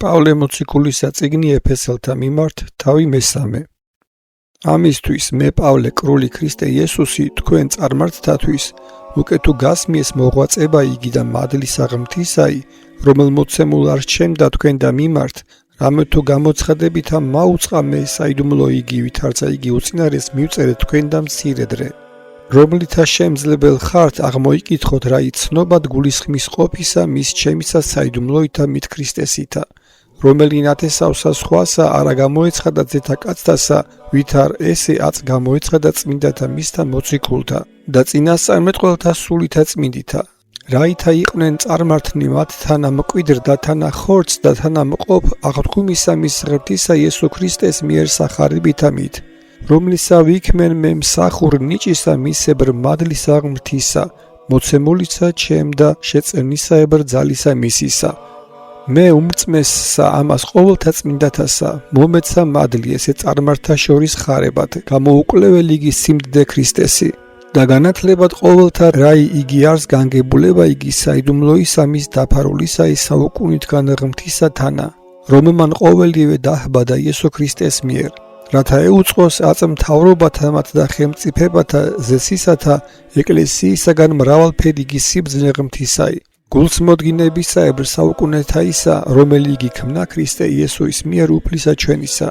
პავლე მოციქულის წიგნი ეფესელთა მიმართ თავი მესამე. ამისთვის მე პავლე კრული ქრისტე იესუსი თქვენ წარმართთათვის უკეთ თუ გასმიეს მოღვაწება იგი და მადლი საღმრთისაი, რომელ მოცემულ არ შემდა თქვენდა მიმართ, რამე თუ გამოცხადებითა მაუწყა მე საიდუმლო იგივით, არცა იგი უწინარეს მივწერეთ თქვენდა მცირედრე. რომლითა შემძლებელ ხართ აღმოიკითხოთ რა იცნობად გულისხმის ყოფისა მის ჩემისა საიდუმლოითა მით ქრისტესითა, რომელი ნათესავსა სხვასა არა გამოეცხადა ზეთა კაცთასა, ვით არ ესე აც გამოეცხადა წმინდათა მისთან მოციქულთა და წინასწარმეტყველთა სულითა წმინდითა. რაითა იყვნენ წარმართნი მათ თანა მკვიდრ და თანა ხორცს და თანა მყოფ აღთქმისა მის ღმრთისა იესო ქრისტეს მიერ სახარებითა მით, რომლისა ვიქმენ მე მსახურ ნიჭისა მისებრ მადლის აღმრთისა, მოცემულისა ჩემ და შეწევნისაებრ ძალისა მისისა. მე უმწმესსა ამას ყოველთა წმინდათასა, მომეცა მადლი ესე წარმართთა შორის ხარებად, გამოუკლეველი იგი სიმდიდე ქრისტესი. და განათლებად ყოველთა რაი იგი არს განგებულება იგი საიდუმლოისა მის დაფარულისა ის საუკუნითგან ღმრთისა თანა, რომელმან ყოველივე დაჰბადა იესო ქრისტეს მიერ, რათა ეუწყოს აწმთავრობათა მათ და ხელმწიფებათა ზესისათა ეკლესიისაგან მრავალფერი იგი სიბრძნე ღმრთისაი, გულსმოდგინებისაებრ საუკუნეთაისა, რომელი იგი ქმნა ქრისტე იესოის მიერ უფლისა ჩვენისა,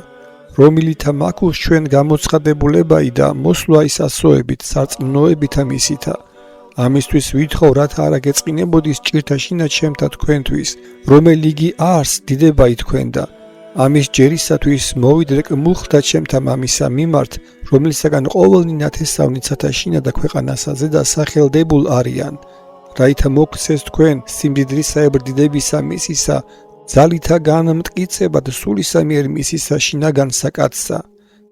რომელითა მაქულს ჩვენ გამოცხადებულებაი და მოსვლა ის ასოებით სარწმუნოებითა მისითა. ამისთვის ვითხოვ, რათა არა გეწყინებოდის ჭირთა შინა ჩემთა თქვენთვის, რომელი იგი არს დიდებაი თქვენდა. ამის ჯერისათვის მოვიდრეკ მუხთა ჩემთა მამისა მიმართ, რომლისაგან ყოველნი ნათესავნიცათა შინა და ქვეყანასაზე და სახელდებულ არიან, რაითა მოგცეს თქვენ სიმდიდრისაებრ დიდებისა მისისა, ძალითა განმტკიცებად სულისა მიერ მისისა შინაგან საკაცსა,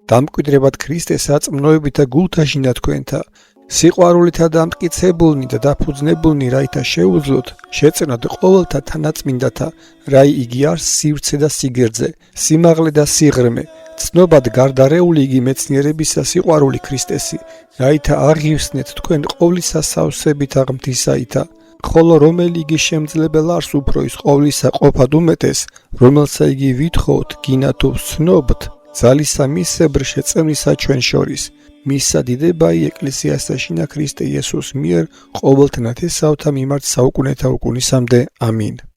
დამკვიდრებად ქრისტეს აწმნოებითა გულთა შინა თქვენთა, სიყვარულითა დამტკიცებულნი და დაფუძნებულნი, რაითა შეუძლოთ შეწევნათ ყოველთა თანაწმინდათა, რაი იგი არს სივრცე და სიგრძე, სიმაღლე და სიღრმე, ცნობად გარდარეული იგი მეცნიერებისა სიყვარული ქრისტესი, რაითა აღივსნეთ თქვენ ყოვლისა სავსებით აღმთისაითა, ხოლო რომელი იგი შემძლებელ არს უფრო ის ყოვლისა ყოფად უმეტეს, რომელსა იგი ვითხოვთ გინა თუ ვცნობთ ძალისა მისებრ შეწევნისა ჩვენ შორის, მისა დიდებაი ეკლესიასა შინა ქრისტე იესოს მიერ ყოველთა ნათესავთა მიმართ საუკუნეთა უკუნისამდე. ამინ.